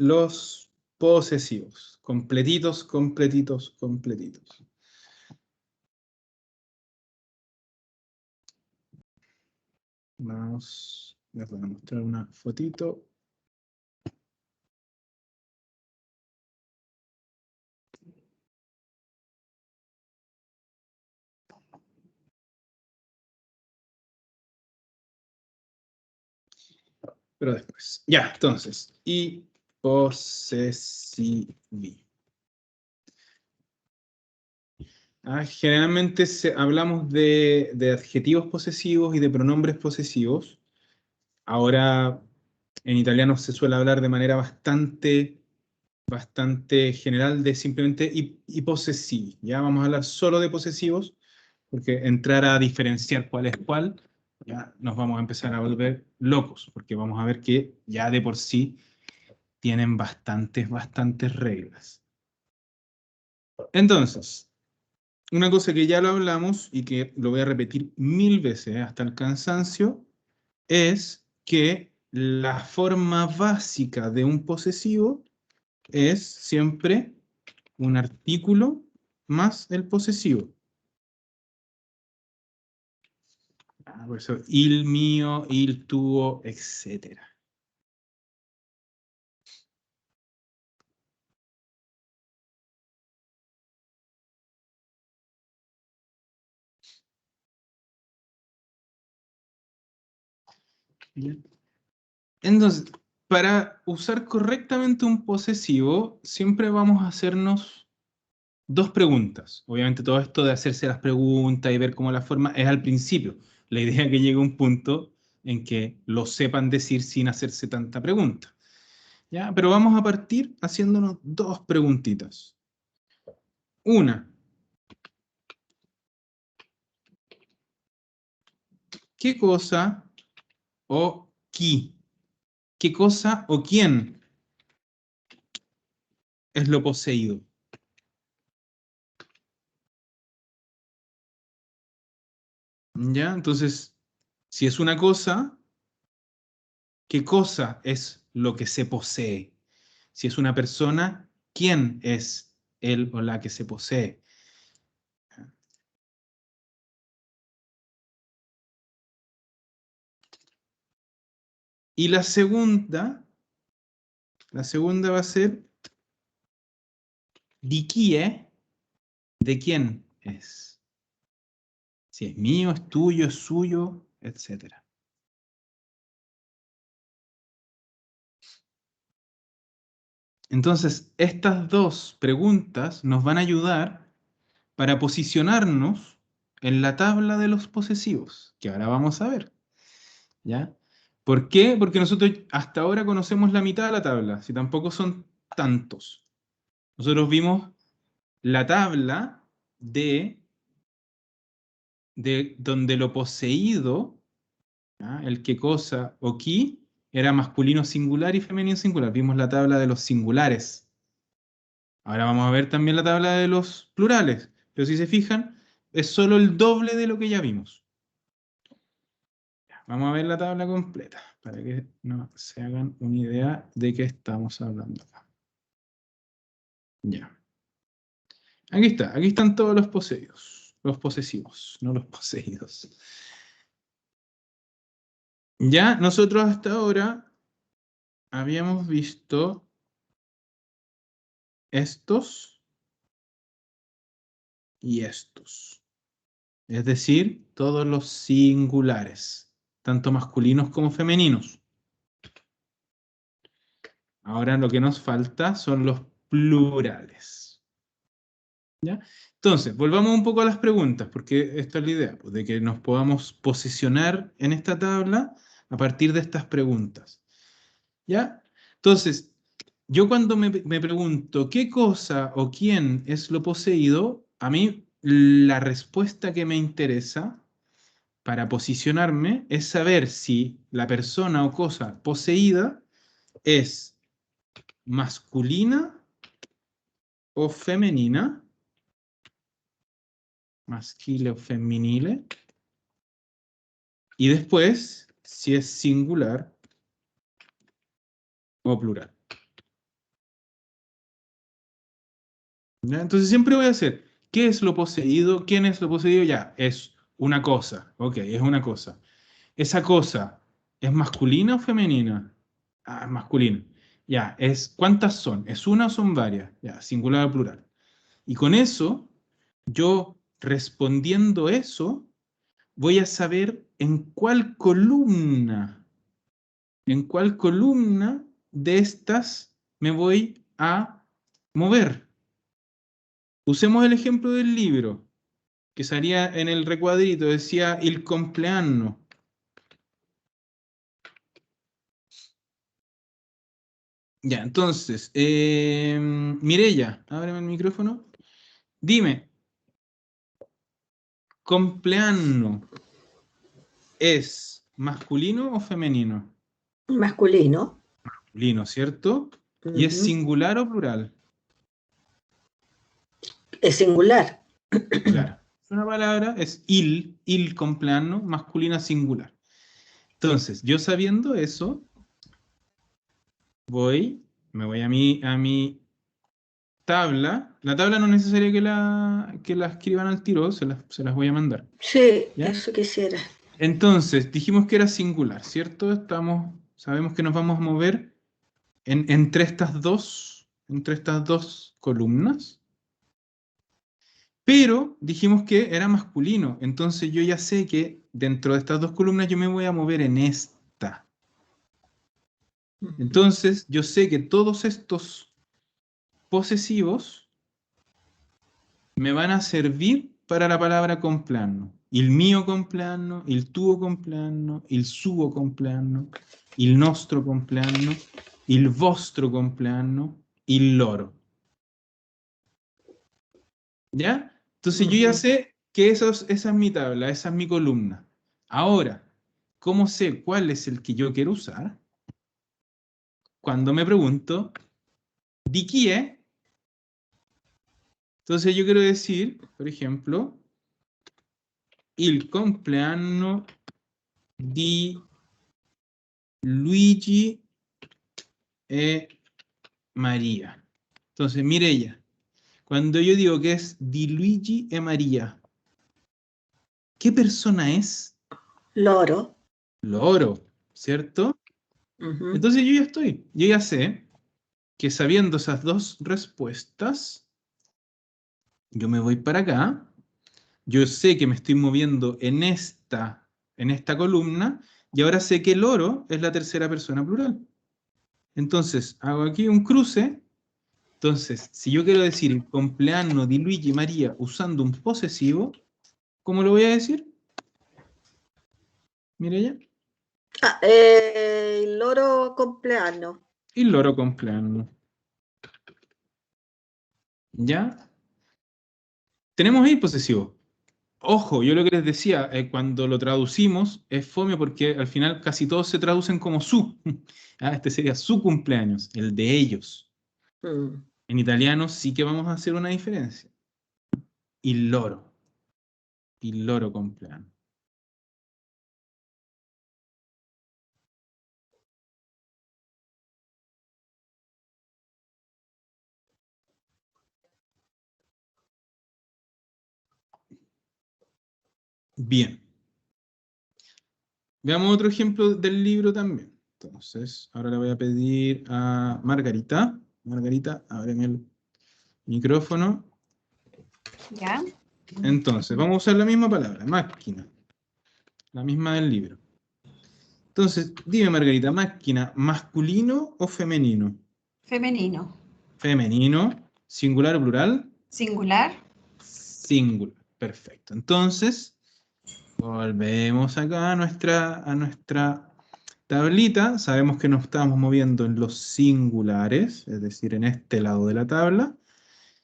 los posesivos. Completitos, completitos, completitos. Vamos, les voy a mostrar una fotito. Pero después. Ya, entonces. Y posesivi. Generalmente hablamos de adjetivos posesivos y de pronombres posesivos. Ahora, en italiano se suele hablar de manera bastante general de simplemente y posesivi. Ya vamos a hablar solo de posesivos, porque entrar a diferenciar cuál es cuál, ya nos vamos a empezar a volver locos, porque vamos a ver que ya de por sí tienen bastantes reglas. Entonces, una cosa que ya lo hablamos y que lo voy a repetir 1000 veces hasta el cansancio, es que la forma básica de un posesivo es siempre un artículo más el posesivo. Por eso, il mío, il tuo, etc. Entonces, para usar correctamente un posesivo, siempre vamos a hacernos dos preguntas. Obviamente todo esto de hacerse las preguntas y ver cómo la forma es al principio. La idea es que llegue un punto en que lo sepan decir sin hacerse tanta pregunta. ¿Ya? Pero vamos a partir haciéndonos dos preguntitas. Una, ¿qué cosa o qui? ¿Qué cosa o quién es lo poseído? ¿Ya? Entonces, si es una cosa, ¿qué cosa es lo que se posee? Si es una persona, ¿quién es él o la que se posee? Y la segunda va a ser di chi è, ¿de quién es? Si es mío, es tuyo, es suyo, etc. Entonces, estas dos preguntas nos van a ayudar para posicionarnos en la tabla de los posesivos, que ahora vamos a ver. ¿Ya? ¿Por qué? Porque nosotros hasta ahora conocemos la mitad de la tabla, si tampoco son tantos. Nosotros vimos la tabla de donde lo poseído, ¿ya? El qué cosa o qui, era masculino singular y femenino singular. Vimos la tabla de los singulares. Ahora vamos a ver también la tabla de los plurales, pero si se fijan, es solo el doble de lo que ya vimos. Vamos a ver la tabla completa, para que no se hagan una idea de qué estamos hablando acá. Ya. Aquí están todos los poseídos. Los posesivos, no los poseídos. Ya nosotros hasta ahora habíamos visto estos y estos. Es decir, todos los singulares, tanto masculinos como femeninos. Ahora lo que nos falta son los plurales. ¿Ya? Entonces, volvamos un poco a las preguntas, porque esta es la idea, pues, de que nos podamos posicionar en esta tabla a partir de estas preguntas. ¿Ya? Entonces, yo cuando me pregunto qué cosa o quién es lo poseído, a mí la respuesta que me interesa para posicionarme es saber si la persona o cosa poseída es masculina o femenina, maschile o femminile, y después si es singular o plural. ¿Ya? Entonces siempre voy a hacer, ¿qué es lo poseído? ¿Quién es lo poseído? Ya, es una cosa. Ok, es una cosa. ¿Esa cosa es masculina o femenina? Ah, es masculina. Ya, ¿cuántas son? ¿Es una o son varias? Ya, singular o plural. Y con eso, yo respondiendo eso, voy a saber en cuál columna de estas me voy a mover. Usemos el ejemplo del libro, que salía en el recuadrito, decía il compleanno. Ya, entonces, Mirella, ábreme el micrófono. Dime, ¿compleanno es masculino o femenino? Masculino. Masculino, ¿cierto? ¿Y es Ujú. singular o plural? Es singular. Claro. Es una palabra, es il compleanno, masculina singular. Entonces, yo sabiendo eso, me voy a mi tabla. La tabla no es necesario que la escriban al tiro, se las voy a mandar. Sí, ¿Ya? eso quisiera. Entonces, dijimos que era singular, ¿cierto? Sabemos que nos vamos a mover entre estas dos columnas, pero dijimos que era masculino, entonces yo ya sé que dentro de estas dos columnas yo me voy a mover en esta. Ujú. Entonces, yo sé que todos estos posesivos me van a servir para la palabra compleanno. Il mio compleanno, il tuo compleanno, il suo compleanno, il nostro compleanno, il vostro compleanno, il loro. ¿Ya? Entonces yo ya Ujú. sé que esa es mi tabla, esa es mi columna. Ahora, ¿cómo sé cuál es el que yo quiero usar? Cuando me pregunto, ¿di chi è? Entonces yo quiero decir, por ejemplo, il compleanno di Luigi e María. Entonces, Mireya, cuando yo digo que es di Luigi e María, ¿qué persona es? Loro. Loro, ¿cierto? Ujú. Entonces yo ya sé que sabiendo esas dos respuestas, yo me voy para acá, yo sé que me estoy moviendo en esta columna, y ahora sé que loro es la tercera persona plural. Entonces, hago aquí un cruce. Entonces, si yo quiero decir el cumpleaños de Luigi María usando un posesivo, ¿cómo lo voy a decir? Mireya. Ah, el loro cumpleaños. Il loro compleanno. ¿Ya? Tenemos ahí posesivo. Ojo, yo lo que les decía, cuando lo traducimos es fome porque al final casi todos se traducen como su. Este sería su cumpleaños, el de ellos. Mm. En italiano sí que vamos a hacer una diferencia. Il loro. Il loro compleanno. Bien. Veamos otro ejemplo del libro también. Entonces, ahora le voy a pedir a Margarita. Margarita, ábreme el micrófono. ¿Ya? Entonces, vamos a usar la misma palabra, máquina, la misma del libro. Entonces, dime, Margarita, máquina, ¿masculino o femenino? Femenino. Femenino, singular o plural, Singular. singular. Perfecto. Entonces, volvemos acá a nuestra tablita. Sabemos que nos estamos moviendo en los singulares, es decir, en este lado de la tabla.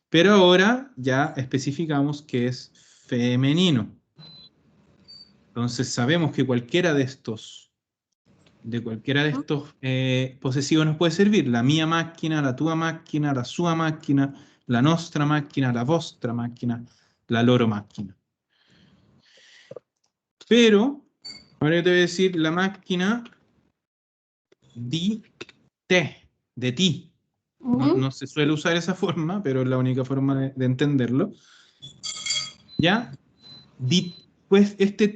Pero ahora ya especificamos que es femenino. Entonces sabemos que de cualquiera de estos posesivos nos puede servir. La mia máquina, la tua máquina, la sua máquina, la nostra máquina, la vostra máquina, la loro máquina. Pero, ahora yo te voy a decir la máquina di te, de ti. No se suele usar esa forma, pero es la única forma de entenderlo. ¿Ya? Pues este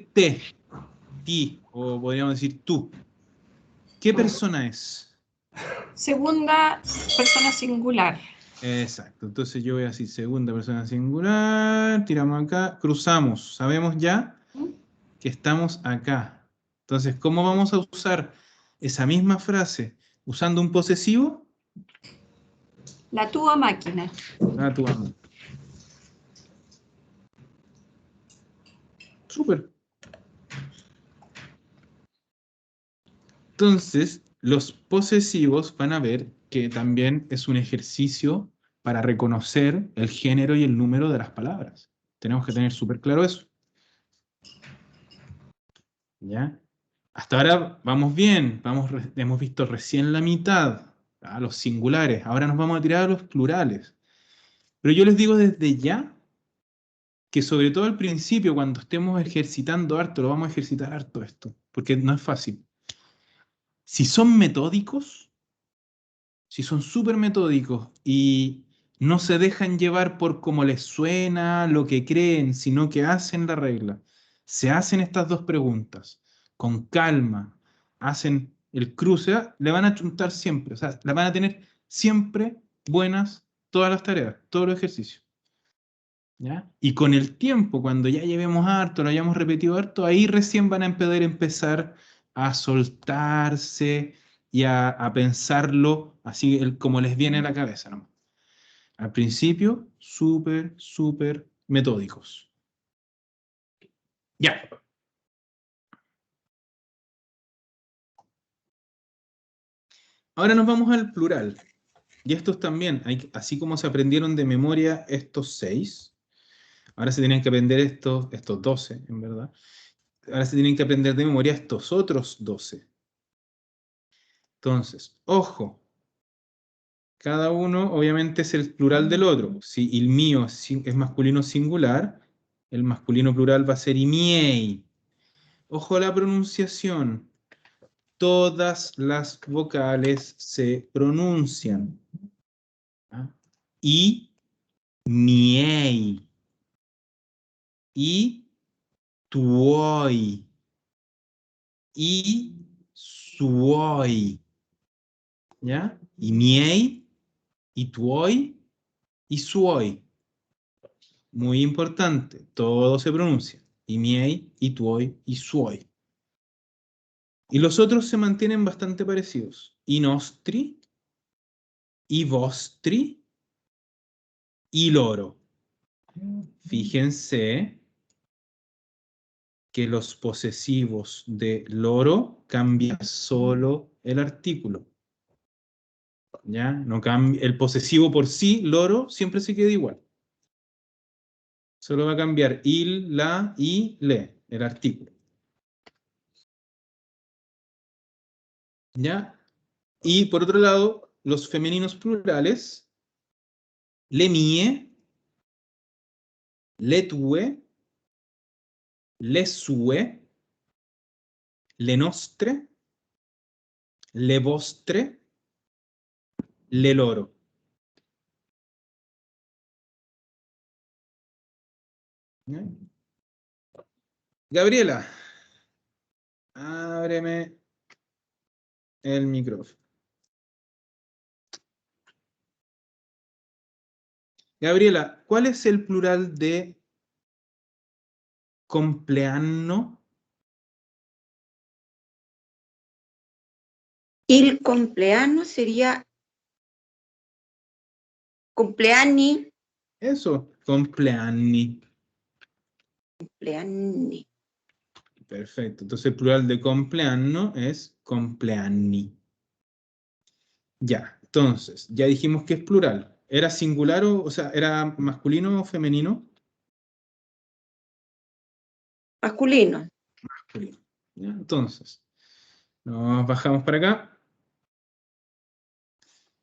ti, o podríamos decir tú, ¿qué persona es? Segunda persona singular. Exacto, entonces yo voy a decir segunda persona singular, tiramos acá, cruzamos, sabemos ya que estamos acá. Entonces, ¿cómo vamos a usar esa misma frase? ¿Usando un posesivo? La tua máquina. Ah, tu amo. Súper. Entonces, los posesivos van a ver que también es un ejercicio para reconocer el género y el número de las palabras. Tenemos que tener súper claro eso. ¿Ya? Hasta ahora vamos bien, hemos visto recién la mitad, a los singulares. Ahora nos vamos a tirar a los plurales. Pero yo les digo desde ya que sobre todo al principio, cuando estemos ejercitando harto, lo vamos a ejercitar harto esto, porque no es fácil. Si son metódicos, si son súper metódicos y no se dejan llevar por cómo les suena, lo que creen, sino que hacen la regla, se hacen estas dos preguntas con calma, hacen el cruce, le van a chuntar siempre, o sea, la van a tener siempre buenas todas las tareas, todos los ejercicios. ¿Ya? Y con el tiempo, cuando ya llevemos harto, lo hayamos repetido harto, ahí recién van a poder empezar a soltarse y a pensarlo así como les viene a la cabeza, ¿no? Al principio, súper, súper metódicos. Ya. Ahora nos vamos al plural. Y estos también, así como se aprendieron de memoria estos 6, ahora se tienen que aprender estos 12, en verdad. Ahora se tienen que aprender de memoria estos otros 12. Entonces, ojo, cada uno obviamente es el plural del otro. Si el mío es masculino singular, el masculino plural va a ser imiei. Ojo a la pronunciación. Todas las vocales se pronuncian. ¿Ah? I, miei. I, tuoi. I, suoi. ¿Ya? Y miei, y tuoi, y suoi. Muy importante, todo se pronuncia. Y miei, y tuoi, y suoi. Y los otros se mantienen bastante parecidos. I nostri, i vostri, y loro. Fíjense que los posesivos de loro cambian solo el artículo. ¿Ya? No cambia, el posesivo por sí, loro, siempre se queda igual. Solo va a cambiar il, la, y, le, el artículo. ¿Ya? Y por otro lado, los femeninos plurales, le mie, le tue, le sue, le nostre, le vostre, le loro. ¿Ya? Gabriela, ábreme el micrófono. Gabriela, ¿cuál es el plural de compleanno? Il compleanno sería compleanni. Eso, compleanni. Compleanni. Perfecto. Entonces el plural de compleanno es compleanni. Ya, entonces, ya dijimos que es plural. ¿Era singular o sea, era masculino o femenino? Masculino. Masculino. ¿Ya? Entonces, nos bajamos para acá.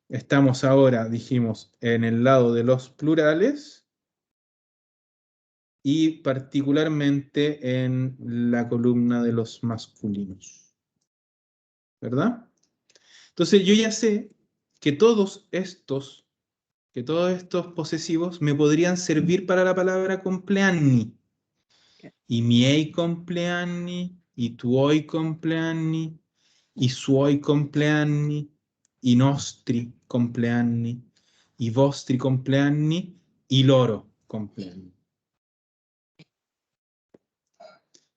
Estamos ahora, dijimos, en el lado de los plurales y particularmente en la columna de los masculinos. ¿Verdad? Entonces yo ya sé que todos estos posesivos me podrían servir para la palabra compleanni. I miei compleanni, i tuoi compleanni, i suoi compleanni, i nostri compleanni, i vostri compleanni, i loro compleanni.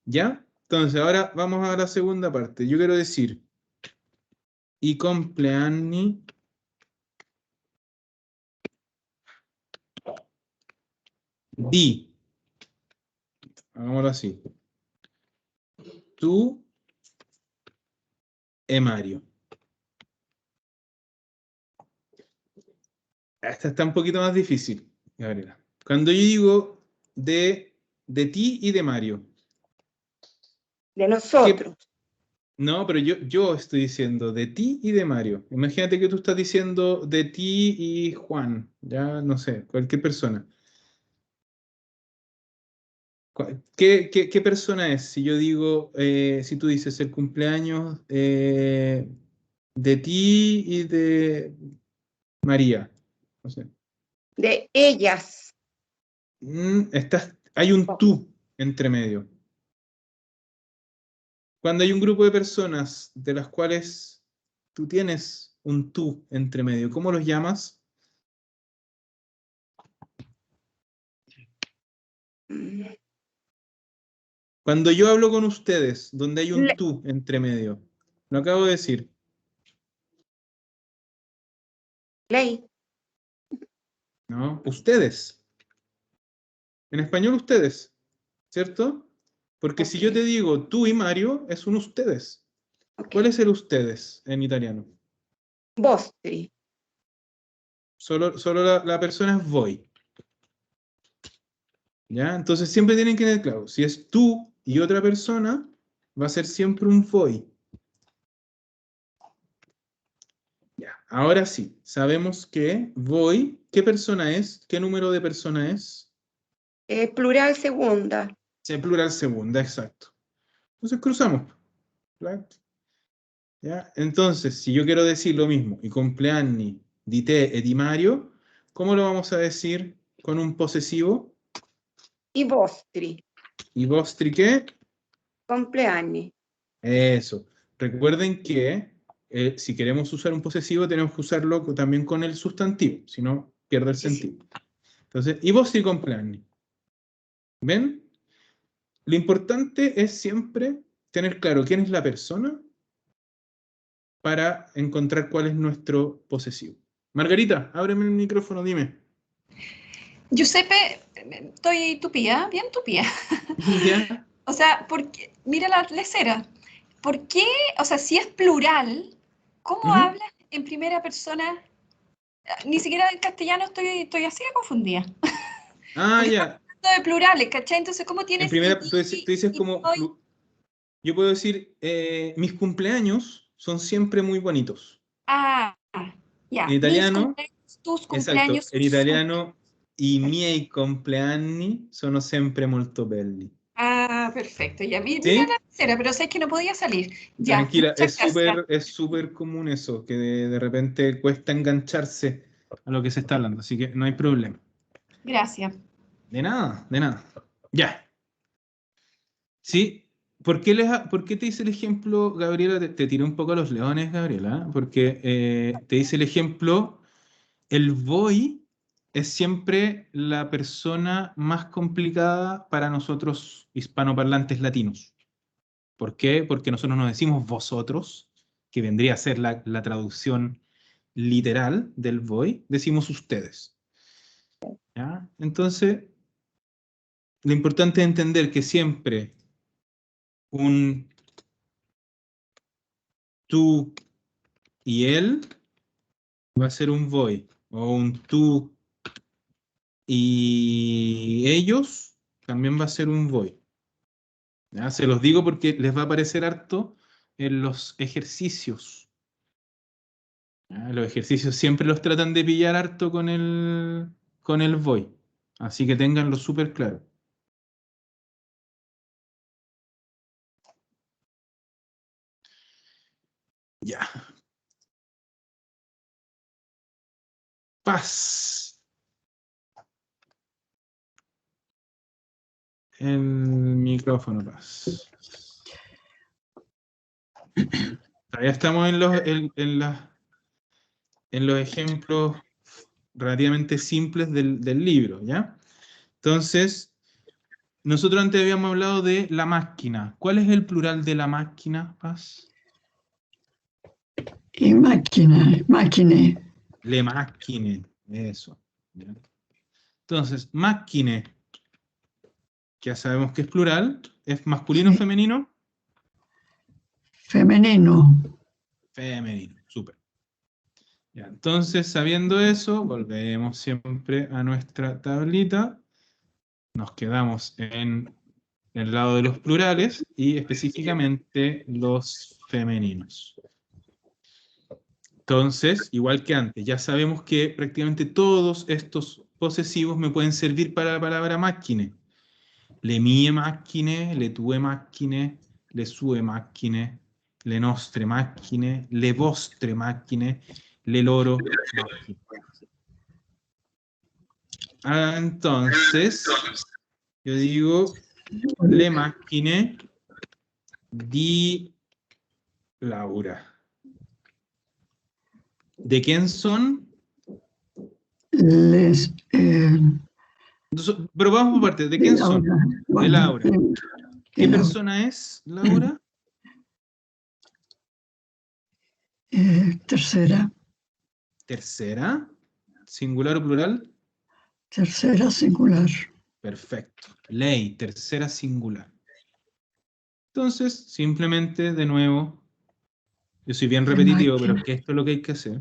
¿Ya? Entonces, ahora vamos a la segunda parte. Yo quiero decir, i compleanni di, hagámoslo así, tú e Mario. Esta está un poquito más difícil, Gabriela. Cuando yo digo de ti y de Mario, De ¿qué? nosotros. No, pero yo estoy diciendo de ti y de Mario. Imagínate que tú estás diciendo de ti y Juan, ya no sé, cualquier persona. ¿Qué persona es? Si yo digo, si tú dices el cumpleaños de ti y de María, no sé. De ellas. Hay un Oh, tú entre medio. Cuando hay un grupo de personas de las cuales tú tienes un tú entre medio, ¿cómo los llamas? mm, Cuando yo hablo con ustedes, donde hay un le- tú entre medio, lo acabo de decir, Ley. ¿no? Ustedes. En español, ustedes, ¿cierto? Porque si yo Ok, te digo tú y Mario, es un ustedes. ¿Cuál ok. es el ustedes en italiano? Vostri. Solo la persona es voi. ¿Ya? Entonces siempre tienen que tener claro, si es tú y otra persona, va a ser siempre un voi. Ya, ahora sí, sabemos que voi, ¿qué persona es? ¿Qué número de persona es? Plural segunda. Sí, plural segunda, exacto. Entonces cruzamos. ¿Right? ¿Ya? Entonces, si yo quiero decir lo mismo, y compleanni di te e di Mario, ¿cómo lo vamos a decir con un posesivo? I vostri. ¿Y vostri qué? Compleanni. Eso. Recuerden que si queremos usar un posesivo, tenemos que usarlo también con el sustantivo, si no, pierde el Sí, sí. sentido. Entonces, ¿y vostri compleanni? ¿Ven? Lo importante es siempre tener claro quién es la persona para encontrar cuál es nuestro posesivo. Margarita, ábreme el micrófono, dime. Giuseppe, estoy tupía, bien tupía. ¿Ya? O sea, porque, mira la lecera. ¿Por qué? O sea, si es plural, ¿cómo Ujú. hablas en primera persona? Ni siquiera en castellano estoy así de confundida. Ah, Porque estamos ya. hablando de plurales, ¿cachai? Entonces, ¿cómo En tienes primera, tú dices y como, hoy? yo puedo decir, mis cumpleaños son siempre muy bonitos. Ah, En ya. Mis italiano, cumpleaños, tus exacto, cumpleaños en son súper. italiano, i miei compleanni sono sempre molto belli. Ah, perfecto. Ya, mira la ¿Sí? lecera, pero sé que no podía salir. Ya, Tranquila, muchas gracias. es súper común eso, que de repente cuesta engancharse a lo que se está hablando, así que no hay problema. Gracias. De nada, de nada. Ya. Sí, ¿por qué te hice el ejemplo, Gabriela? Te tiré un poco a los leones, Gabriela, porque te hice el ejemplo, el voy es siempre la persona más complicada para nosotros hispanoparlantes latinos. ¿Por qué? Porque nosotros no decimos vosotros, que vendría a ser la traducción literal del voy, decimos ustedes. ¿Ya? Entonces, lo importante es entender que siempre un tú y él va a ser un voy, o un tú y ellos también va a ser un voy. ¿Ya? Se los digo porque les va a aparecer harto en los ejercicios. ¿Ya? Los ejercicios siempre los tratan de pillar harto con el voy. Así que ténganlo súper claro. Ya. Paz. El micrófono, Paz. Todavía estamos en los ejemplos relativamente simples del libro, ¿ya? Entonces, nosotros antes habíamos hablado de la máquina. ¿Cuál es el plural de la máquina, Paz? Y máquine. Le macchine, eso. ¿Ya? Entonces, máquine, que ya sabemos que es plural, ¿es masculino o Sí. femenino? Femenino. Femenino, súper. Ya, entonces, sabiendo eso, volvemos siempre a nuestra tablita. Nos quedamos en el lado de los plurales y específicamente los femeninos. Entonces, igual que antes, ya sabemos que prácticamente todos estos posesivos me pueden servir para la palabra macchine. Le mie macchine, le tue macchine, le sue macchine, le nostre macchine, le vostre macchine, le loro macchine. Entonces, yo digo le macchine di Laura. ¿De quién son? Les, Pero vamos por partes. ¿De quién son? De Laura. ¿Qué Laura. persona es Laura? Tercera. Tercera. ¿Singular o plural? Tercera singular. Perfecto. Ley, tercera singular. Entonces, simplemente, de nuevo, yo soy bien repetitivo, pero es que esto es lo que hay que hacer.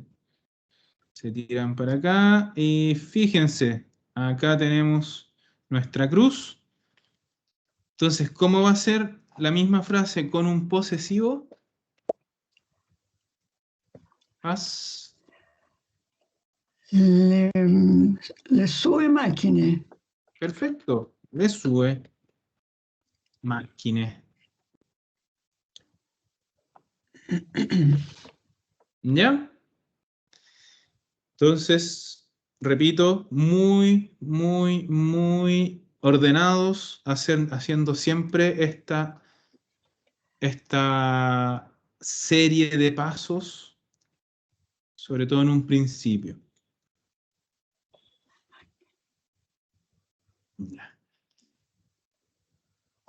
Se tiran para acá y fíjense, acá tenemos nuestra cruz. Entonces, ¿cómo va a ser la misma frase con un posesivo? Paz. Le sue macchine. Perfecto. Le sue macchine. ¿Ya? Entonces, repito, muy, muy, muy ordenados, haciendo siempre esta serie de pasos, sobre todo en un principio. Ya.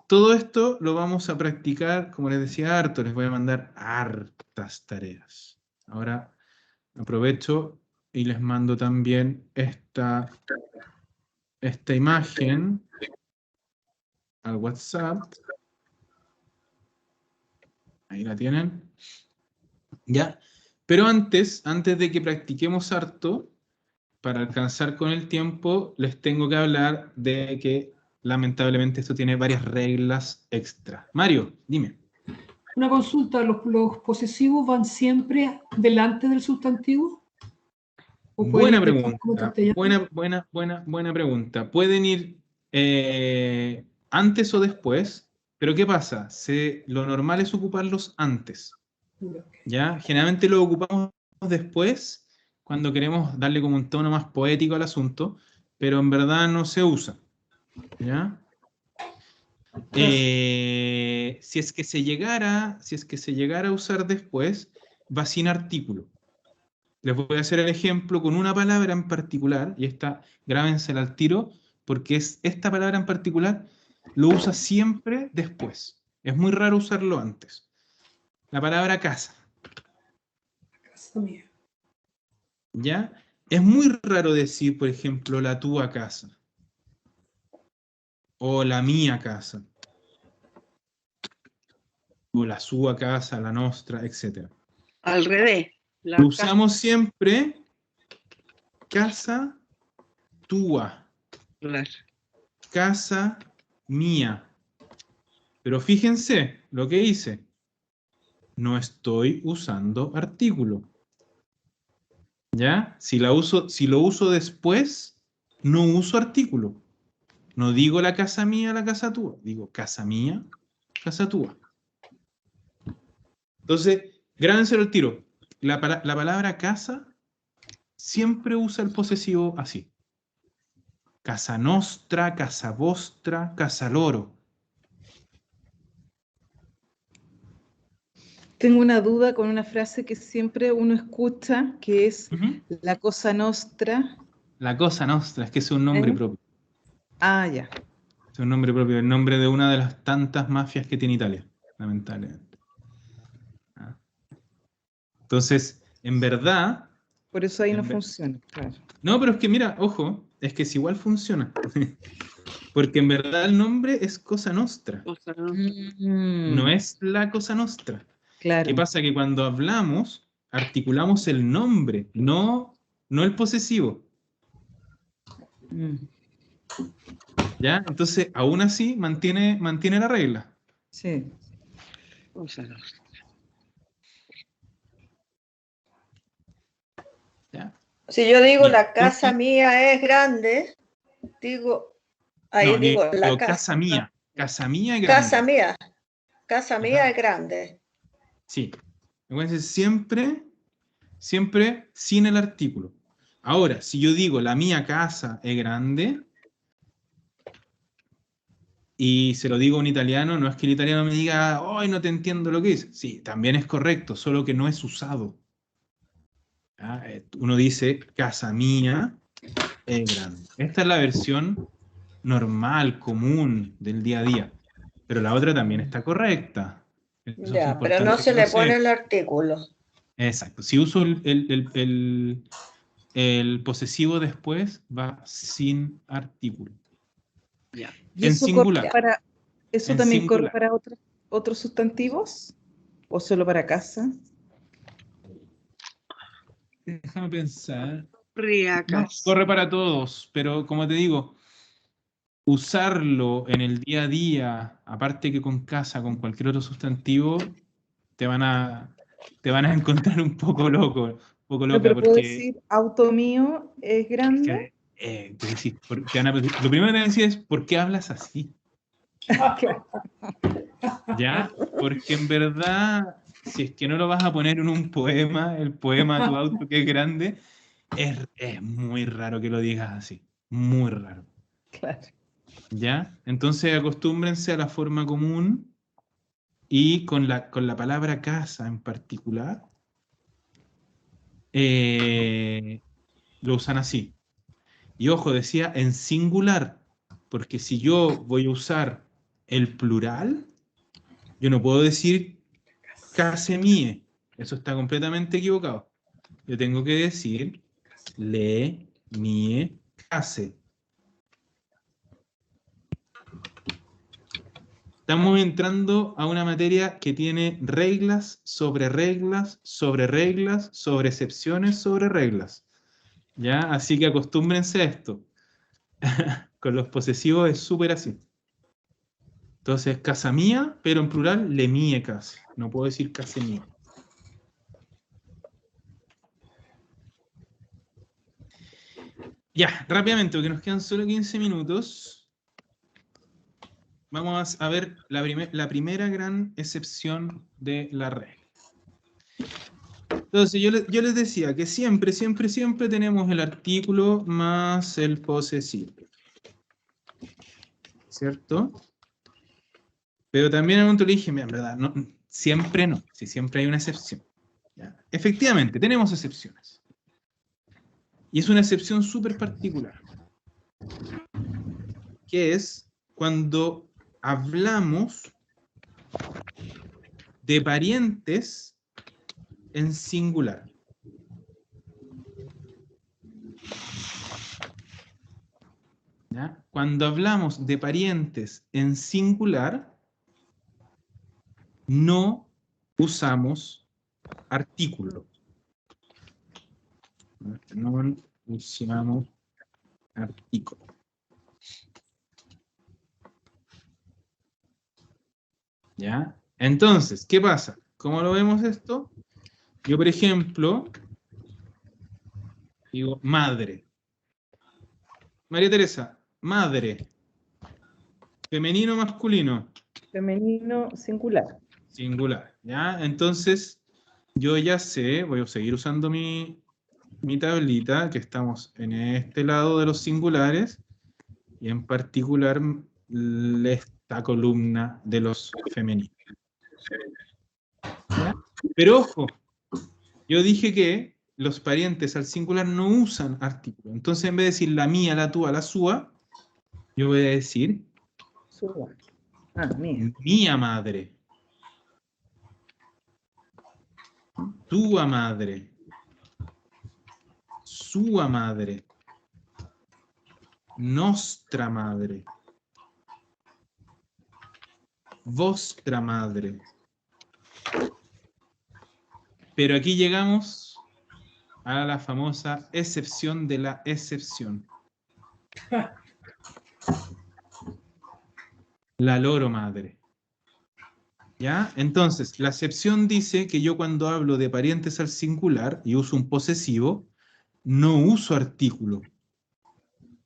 Todo esto lo vamos a practicar, como les decía, harto. Les voy a mandar hartas tareas. Ahora aprovecho y les mando también esta imagen al WhatsApp. Ahí la tienen. ¿Ya? Pero antes de que practiquemos harto, para alcanzar con el tiempo, les tengo que hablar de que lamentablemente esto tiene varias reglas extra. Mario, dime. Una consulta, ¿los posesivos van siempre delante del sustantivo? ¿O pueden Buena ir después como pregunta. castellano? Buena pregunta. Pueden ir antes o después, pero ¿qué pasa? Lo normal es ocuparlos antes. ¿Ya? Generalmente lo ocupamos después cuando queremos darle como un tono más poético al asunto, pero en verdad no se usa. ¿Ya? Si es que se llegara a usar después, va sin artículo. Les voy a hacer el ejemplo con una palabra en particular, y esta, grábensela al tiro, porque es esta palabra en particular lo usa siempre después. Es muy raro usarlo antes. La palabra casa. Casa mía. ¿Ya? Es muy raro decir, por ejemplo, la tua casa. O la mía casa. O la sua casa, la nostra, etc. Al revés. Lo usamos siempre casa tua. Claro. Casa mía. Pero fíjense lo que hice. No estoy usando artículo. ¿Ya? Si lo uso después, no uso artículo. No digo la casa mía, la casa tua. Digo casa mía, casa tua. Entonces, grábenselo el tiro. La palabra casa siempre usa el posesivo así. Casa nostra, casa vostra, casa loro. Tengo una duda con una frase que siempre uno escucha, que es la cosa nostra. La cosa nostra, es que es un nombre propio. Ah, ya. Es un nombre propio, el nombre de una de las tantas mafias que tiene Italia, lamentablemente. Entonces, en verdad... Por eso ahí no funciona, claro. No, pero es que mira, ojo, es que es igual funciona. Porque en verdad el nombre es Cosa Nostra. Cosa Nostra. No es la Cosa Nostra. Claro. ¿Qué pasa? Que cuando hablamos, articulamos el nombre, no el posesivo. ¿Ya? Entonces, aún así, mantiene la regla. Sí. Cosa Nostra. ¿Ya? Si yo digo Bien, la casa entonces- mía es grande, digo, ahí No, digo la digo, casa. casa mía. Casa mía es grande. Casa mía es grande. Sí. Entonces, siempre sin el artículo. Ahora, si yo digo la mía casa es grande, y se lo digo a un italiano, no es que el italiano me diga, ¡ay, no te entiendo lo que dice! Sí, también es correcto, solo que no es usado. ¿Ya? Uno dice, casa mía es grande. Esta es la versión normal, común, del día a día. Pero la otra también está correcta. Eso es Ya, pero importante no que se lo le pone sepa. el artículo. Exacto. Si uso el posesivo después, va sin artículo. Ya. ¿Y En eso singular. ¿Eso En también corre singular. para otros sustantivos? ¿O solo para casa? Déjame pensar. No, Riacas. corre para todos, pero como te digo, usarlo en el día a día, aparte que con casa, con cualquier otro sustantivo, te van a encontrar un poco loco, un poco No, loca, pero puedo porque decir, auto mío es es grande. que, tú decís, lo primero que te van a decir es, ¿por qué hablas así? Claro. ¿Ya? Porque en verdad, si es que no lo vas a poner en un poema, el poema de tu auto que es grande, es muy raro que lo digas así, muy raro. Claro. ¿Ya? Entonces acostúmbrense a la forma común y con la palabra casa en particular, lo usan así. Y ojo, decía en singular, porque si yo voy a usar el plural, yo no puedo decir case mie. Eso está completamente equivocado. Yo tengo que decir le mie case. Estamos entrando a una materia que tiene reglas, sobre reglas, sobre reglas, sobre excepciones, sobre reglas. ¿Ya? Así que acostúmbrense a esto. Con los posesivos es súper así. Entonces, casa mía, pero en plural, le mie case. No puedo decir case mía. Ya, rápidamente, porque nos quedan solo 15 minutos. Vamos a ver la primera gran excepción de la regla. Entonces, yo les decía que siempre tenemos el artículo más el posesivo. ¿Cierto? Pero también en un momento le dije, mira, en verdad, no, siempre no, si siempre hay una excepción. ¿Ya? Efectivamente, tenemos excepciones. Y es una excepción súper particular. Que es cuando hablamos de parientes en singular. ¿Ya? Cuando hablamos de parientes en singular, no usamos artículo. No usamos artículo. ¿Ya? Entonces, ¿qué pasa? ¿Cómo lo vemos esto? Yo, por ejemplo, digo madre. María Teresa, madre. Femenino, masculino. Femenino singular. Singular. ¿Ya? Entonces, yo ya sé, voy a seguir usando mi mi tablita, que estamos en este lado de los singulares, y en particular esta columna de los femeninos. ¿Ya? Pero ojo, yo dije que los parientes al singular no usan artículo. Entonces, en vez de decir la mía, la tuya, la sua, yo voy a decir Suba. Ah, mía. mía madre, tua madre, sua madre, nostra madre, vostra madre. Pero aquí llegamos a la famosa excepción de la excepción. La loro madre. ¿Ya? Entonces, la excepción dice que yo cuando hablo de parientes al singular y uso un posesivo, no uso artículo.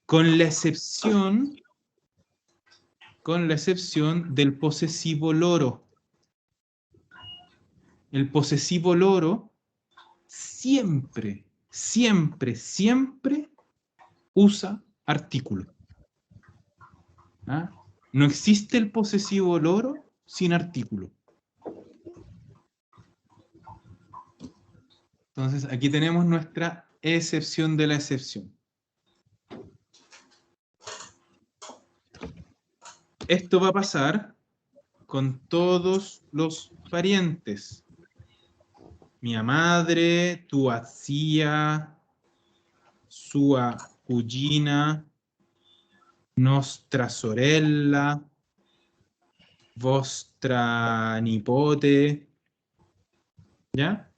Con la excepción del posesivo loro. El posesivo loro siempre, siempre, siempre usa artículo. ¿Ah? No existe el posesivo loro sin artículo. Entonces, aquí tenemos nuestra excepción de la excepción. Esto va a pasar con todos los parientes. Mia madre, tua zia, sua cugina, nostra sorella, vostra nipote, ¿ya?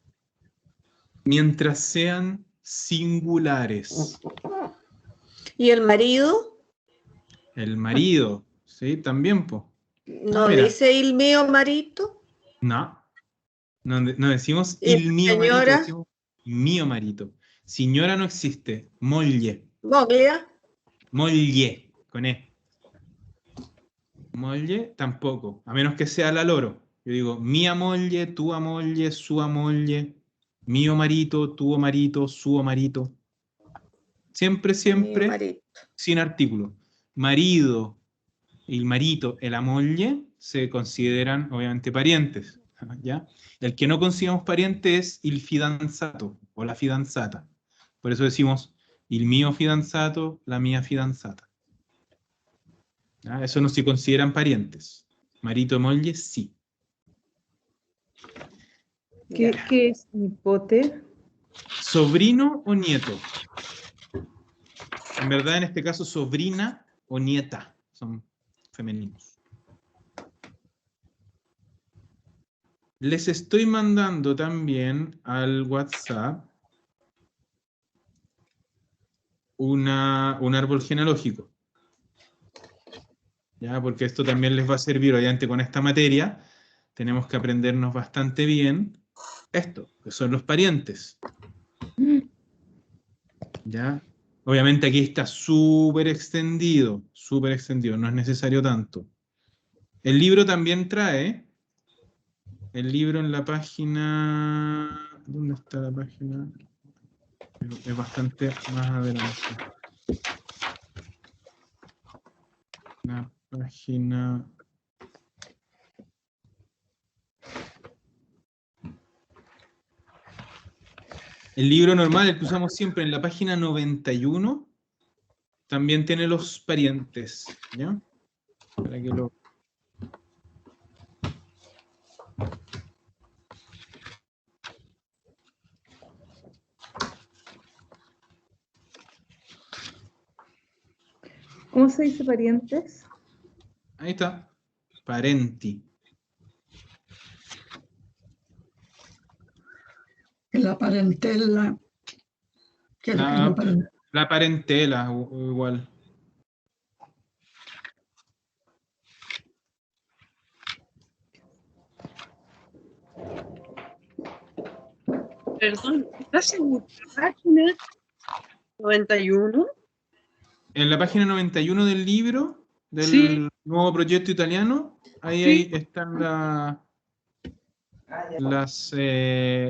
Mientras sean singulares. ¿Y el marido? El marido, ¿sí? También, pues. ¿No mira. dice el mío marito? No. No decimos ¿Y il mio señora? marito, decimos mio marito. Señora no existe. Moglie. ¿Moglia? Moglie, con E. Moglie tampoco, a menos que sea la loro. Yo digo mia moglie, tua moglie, sua moglie, mio marito, tuo marito, suo marito. Siempre, Mío siempre marito. sin artículo. Marido, el marito, la moglie, se consideran obviamente parientes. ¿Ya? El que no consideramos pariente es il fidanzato o la fidanzata. Por eso decimos il mio fidanzato, la mia fidanzata. ¿Ya? Eso no se consideran parientes. Marito y moglie, sí. ¿Qué es nipote? ¿Sobrino o nieto? En verdad, en este caso, sobrina o nieta son femeninos. Les estoy mandando también al WhatsApp un árbol genealógico. ¿Ya? Porque esto también les va a servir, obviamente, con esta materia. Tenemos que aprendernos bastante bien esto, que son los parientes. ¿Ya? Obviamente aquí está súper extendido, no es necesario tanto. El libro también trae, el libro en la página, ¿dónde está la página? Es bastante más adelante. La página... El libro normal, el que usamos siempre en la página 91, también tiene los parientes, ¿ya? Para que lo... ¿Cómo se dice parientes? Ahí está, parenti. La parentela. ¿Qué es lo que es la parentela? La parentela, igual. Perdón, ¿estás en la página 91? En la página 91 del libro, del Sí. nuevo proyecto italiano, ahí, Sí. ahí están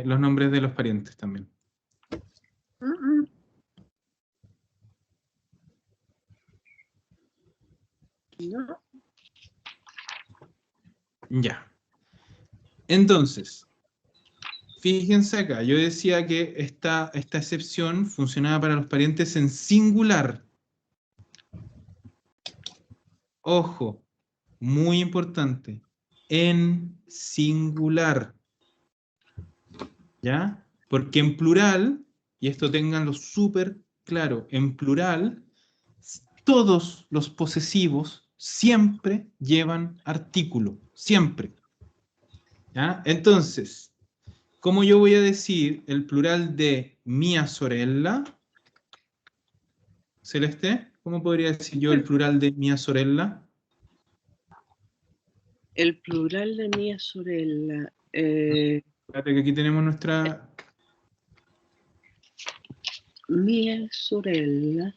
los nombres de los parientes también. No. Ya. Entonces, fíjense acá, yo decía que esta excepción funcionaba para los parientes en singular. Ojo, muy importante, en singular. ¿Ya? Porque en plural, y esto ténganlo súper claro, en plural, todos los posesivos siempre llevan artículo, siempre. ¿Ya? Entonces, ¿cómo yo voy a decir el plural de mia sorella? Celeste, ¿cómo podría decir yo el plural de mia sorella? El plural de mia sorella. Espérate que aquí tenemos nuestra... Mia sorella.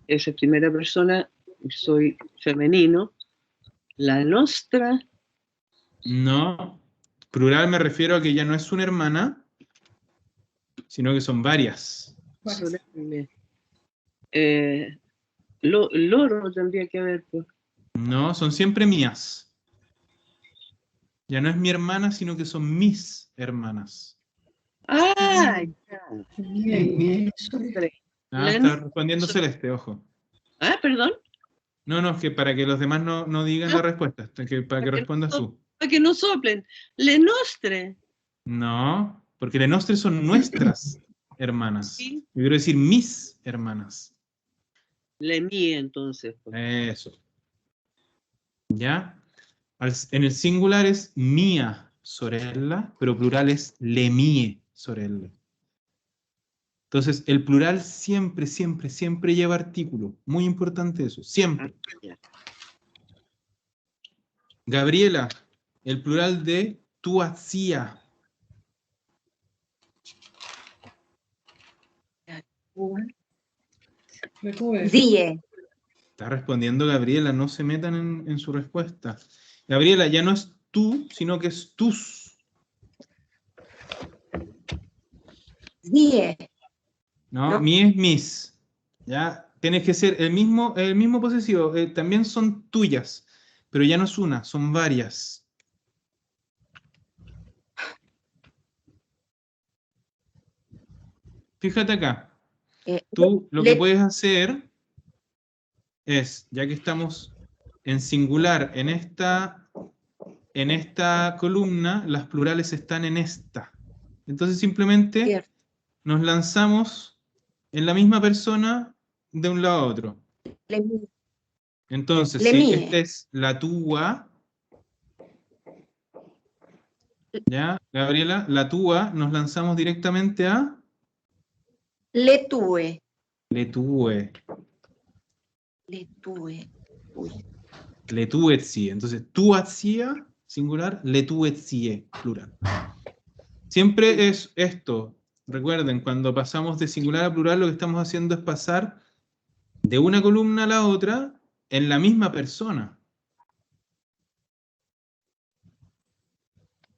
Esa es primera persona, soy femenino. La nostra. No, plural me refiero a que ya no es una hermana, sino que son varias. Sorelle. Loro tendría que haber, pues. No, son siempre mías. Ya no es mi hermana, sino que son mis hermanas. ¡Ah! Bien, eso es. Ah, está respondiendo Celeste, ojo. Ah, perdón. No, es que para que los demás no digan la respuesta, para que respondas tú. Para que no soplen. Le nostre. No, porque le nostre son nuestras hermanas. Sí. Yo quiero decir mis hermanas. Le mie, entonces. Pues. Eso. ¿Ya? En el singular es mia sorella, pero plural es le mie sorella. Entonces, el plural siempre, siempre, siempre lleva artículo. Muy importante eso, siempre. Gabriela, el plural de tu hacía. Die. Está respondiendo Gabriela, no se metan en su respuesta. Gabriela, ya no es tú, sino que es tus. Die. No, No. mi es mis. Ya, tienes que ser el mismo posesivo. También son tuyas, pero ya no es una, son varias. Fíjate acá. Tú lo que puedes hacer es, ya que estamos en singular en esta columna, las plurales están en esta. Entonces simplemente Cierto. nos lanzamos en la misma persona de un lado a otro. Le mie. Entonces, Le si mie. esta es la tua, ¿ya, Gabriela? La tua, nos lanzamos directamente a Le tue. le tue. Le tue. Uy. Le tuetzie. Entonces, tu hacía, singular, le tuetzie, plural. Siempre es esto. Recuerden, cuando pasamos de singular a plural, lo que estamos haciendo es pasar de una columna a la otra en la misma persona.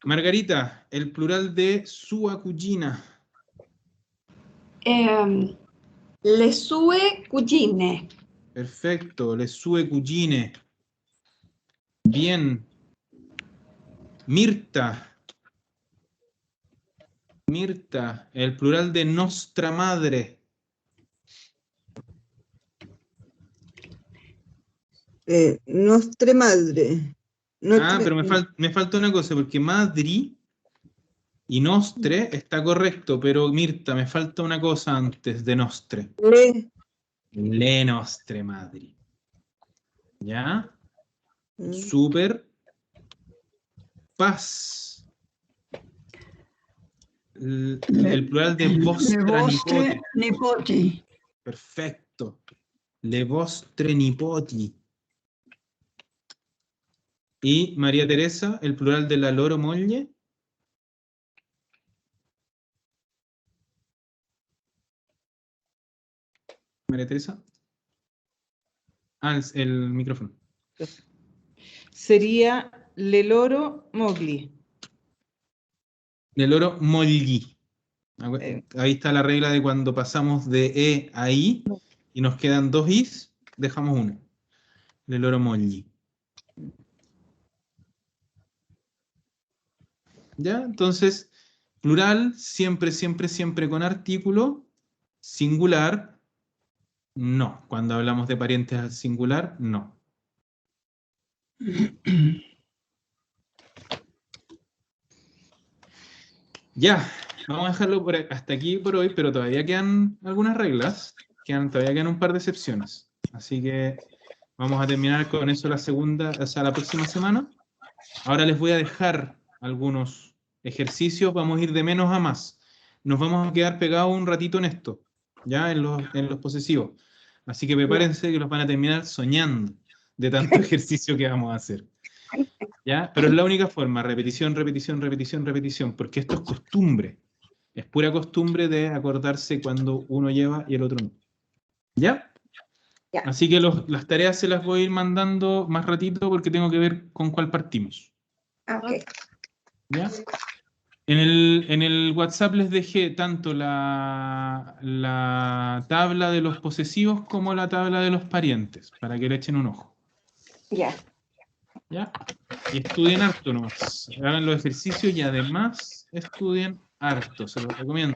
Margarita, el plural de sua cugina. Le sue cugine. Perfecto, le sue cugine. Bien. Mirta. Mirta, el plural de nostra madre. Nostre madre. Ah, pero me falta una cosa, porque madri y nostre está correcto, pero Mirta, me falta una cosa antes de nostre. Le nostre madri. ¿Ya? Súper. Paz. El plural de vostra Le vostre nipoti. nipoti. Perfecto. Le vostre nipoti. Y María Teresa, el plural de la loro moglie. María Teresa. Ah, el micrófono. Sería le loro mogli. Le loro mogli. Ahí está la regla de cuando pasamos de E a I y nos quedan 2 Is, dejamos uno. El loro mogli. ¿Ya? Entonces, plural, siempre, siempre, siempre con artículo. Singular, no. Cuando hablamos de parientes al singular, no. Ya, vamos a dejarlo hasta aquí por hoy, pero todavía quedan algunas reglas. Todavía quedan un par de excepciones. Así que vamos a terminar con eso la próxima semana. Ahora les voy a dejar algunos ejercicios. Vamos a ir de menos a más. Nos vamos a quedar pegados un ratito en esto, ya en los posesivos. Así que prepárense que los van a terminar soñando de tanto ejercicio que vamos a hacer. ¿Ya? Pero es la única forma, repetición, repetición, repetición, repetición, porque esto es costumbre. Es pura costumbre de acordarse cuando uno lleva y el otro no. ¿Ya? Ya. Así que las tareas se las voy a ir mandando más ratito porque tengo que ver con cuál partimos. Ok. ¿Ya? En el WhatsApp les dejé tanto la tabla de los posesivos como la tabla de los parientes, para que le echen un ojo. Ya. ¿Ya? Y estudien harto nomás. Hagan los ejercicios y además estudien harto, se los recomiendo.